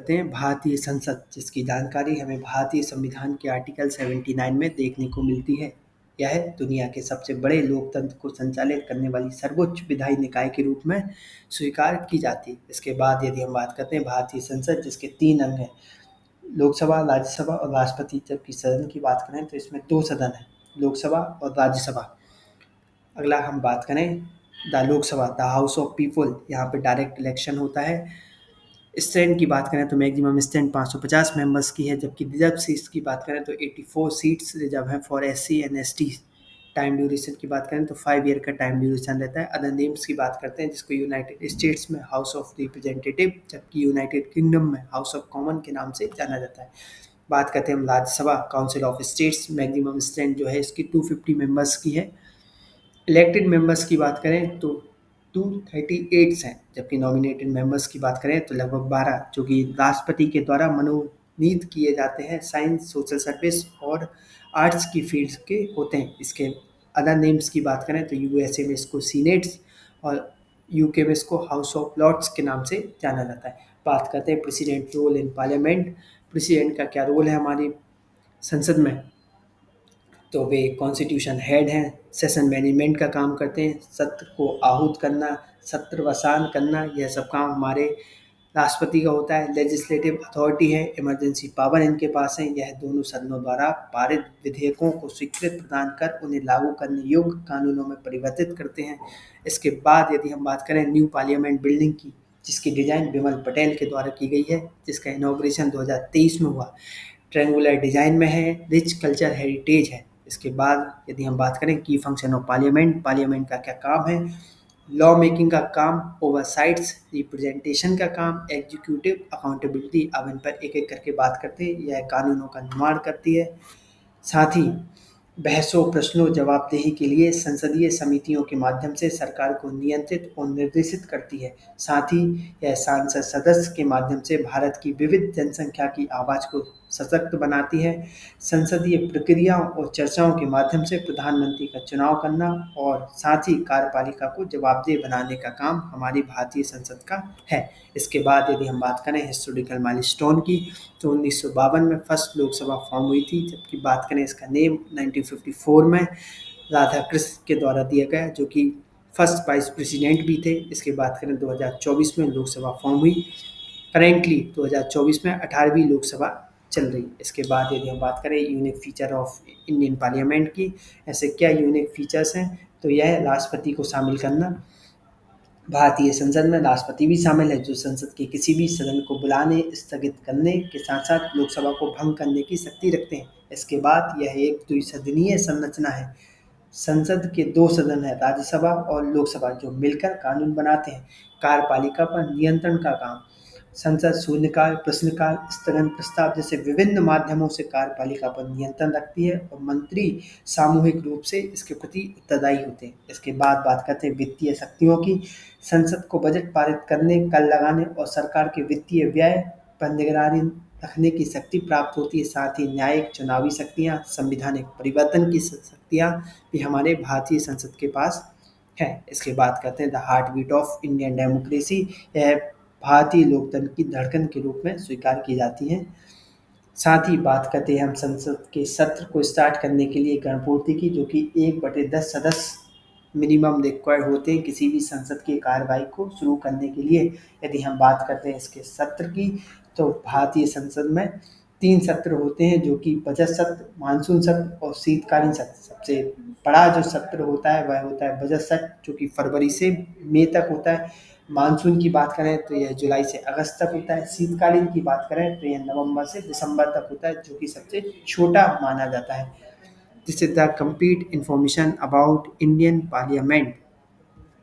करते हैं भारतीय संसद, जिसकी जानकारी हमें भारतीय संविधान के आर्टिकल 79 में देखने को मिलती है। यह दुनिया के सबसे बड़े लोकतंत्र को संचालित करने वाली सर्वोच्च विधायी निकाय के रूप में स्वीकार की जाती है। इसके बाद यदि हम बात करते हैं भारतीय संसद, जिसके 3 अंग हैं, लोकसभा, राज्यसभा और राष्ट्रपति। जबकि सदन की बात करें तो इसमें 2 सदन हैं, लोकसभा और राज्यसभा। अगला हम बात करें the Lok Sabha, the house of people, यहाँ पे डायरेक्ट इलेक्शन होता है। स्ट्रेंथ की बात करें तो मैक्सिमम स्ट्रेंथ 550 मेंबर्स की है। जबकि रिजर्व सीट्स की बात करें तो 84 सीट्स रिजर्व हैं for SC and ST. Time duration की बात करें तो 5 ईयर का टाइम ड्यूरेशन रहता है। अदर नेम्स की बात करते हैं, जिसको यूनाइटेड स्टेट्स में हाउस ऑफ रिप्रेजेंटेटिव, जबकि यूनाइटेड किंगडम में हाउस ऑफ कॉमन के नाम से जाना जाता है। बात करते हैं हम Rajya Sabha, council of states. Maximum strength जो है इसकी 250 मेंबर्स की है। इलेक्टेड मेंबर्स की बात करें तो 238 हैं। जबकि नॉमिनेटेड मेंबर्स की बात करें तो लगभग 12, जो कि राष्ट्रपति के द्वारा मनोनीत किए जाते हैं। साइंस, सोशल सर्विस और आर्ट्स की फील्ड के होते हैं। इसके अदर नेम्स की बात करें तो यूएसए में इसको सीनेट्स और यूके में इसको हाउस ऑफ लॉर्ड्स के नाम से जाना जाता है। बात करते हैं president role in parliament. President का क्या रोल है हमारी संसद में, तो वे कॉन्स्टिट्यूशन हेड हैं, सेशन मैनेजमेंट का काम करते हैं, सत्र को आहूत करना, सत्रवसान करना, यह सब काम हमारे राष्ट्रपति का होता है। लेजिस्लेटिव अथॉरिटी है, इमरजेंसी पावर इनके पास है। यह दोनों सदनों द्वारा पारित विधेयकों को स्वीकृत प्रदान कर उन्हें लागू करने योग्य कानूनों में परिवर्तित करते हैं। इसके बाद यदि हम बात करें न्यू पार्लियामेंट बिल्डिंग की, जिसकी डिज़ाइन विमल पटेल के द्वारा की गई है, जिसका इनॉग्रेशन 2023 में हुआ। ट्रेंगुलर डिजाइन में है, रिच कल्चर हेरिटेज है। इसके बाद यदि हम बात करें की फंक्शन ऑफ पार्लियामेंट, पार्लियामेंट का क्या काम है, लॉ मेकिंग का काम, ओवरसाइट्स, रिप्रेजेंटेशन का काम, एग्जीक्यूटिव, अकाउंटेबिलिटी। अब इन पर एक एक करके बात करते हैं। यह कानूनों का निर्माण करती है, साथ ही बहसों, प्रश्नों, जवाबदेही के लिए संसदीय समितियों के माध्यम से सरकार को नियंत्रित और निर्देशित करती है। साथ ही यह सांसद सदस्य के माध्यम से भारत की विविध जनसंख्या की आवाज़ को सशक्त बनाती है। संसदीय प्रक्रियाओं और चर्चाओं के माध्यम से प्रधानमंत्री का चुनाव करना और साथ ही कार्यपालिका को जवाबदेह बनाने का काम हमारी भारतीय संसद का है। इसके बाद यदि हम बात करें हिस्टोरिकल माइलस्टोन की, तो 1952 में फर्स्ट लोकसभा फॉर्म हुई थी। जबकि बात करें इसका नेम 1954 में राधा कृष्ण के द्वारा दिया गया, जो कि फर्स्ट वाइस प्रेसिडेंट भी थे। इसके बात करें 2024 में लोकसभा फॉर्म हुई। करेंटली 2024 में 18वीं लोकसभा चल रही। इसके बाद यदि हम बात करें unique feature of Indian parliament की, ऐसे क्या यूनिक फीचर्स हैं, तो यह राष्ट्रपति को शामिल करना। भारतीय संसद में राष्ट्रपति भी शामिल है, जो संसद के किसी भी सदन को बुलाने, स्थगित करने के साथ साथ लोकसभा को भंग करने की शक्ति रखते हैं। इसके बाद यह एक द्विसदनीय संरचना है। संसद के 2 सदन है, राज्यसभा और लोकसभा, जो मिलकर कानून बनाते हैं। कार्यपालिका पर नियंत्रण का काम, संसद शून्यकाल, प्रश्नकाल, स्थगन प्रस्ताव जैसे विभिन्न माध्यमों से कार्यपालिका पर नियंत्रण रखती है और मंत्री सामूहिक रूप से इसके प्रति उत्तरदायी होते हैं। इसके बाद बात करते हैं वित्तीय शक्तियों की। संसद को बजट पारित करने, कर लगाने और सरकार के वित्तीय व्यय पर निगरानी रखने की शक्ति प्राप्त होती है। साथ ही न्यायिक, चुनावी शक्तियाँ, संवैधानिक परिवर्तन की शक्तियाँ भी हमारे भारतीय संसद के पास है। इसके बाद करते हैं the heartbeat of Indian democracy. यह भारतीय लोकतंत्र की धड़कन के रूप में स्वीकार की जाती हैं। साथ ही बात करते हैं हम संसद के सत्र को स्टार्ट करने के लिए गणपूर्ति की, जो कि 1/10 सदस्य मिनिमम रिक्वायर्ड होते हैं किसी भी संसद की कार्रवाई को शुरू करने के लिए। यदि हम बात करते हैं इसके सत्र की, तो भारतीय संसद में 3 सत्र होते हैं, जो कि बजट सत्र, मानसून सत्र और शीतकालीन सत्र। सबसे बड़ा जो सत्र होता है वह होता है बजट सत्र, जो कि फरवरी से मई तक होता है। मानसून की बात करें तो यह जुलाई से अगस्त तक होता है। शीतकालीन की बात करें तो यह नवंबर से दिसंबर तक होता है, जो कि सबसे छोटा माना जाता है। This is the complete information about Indian parliament.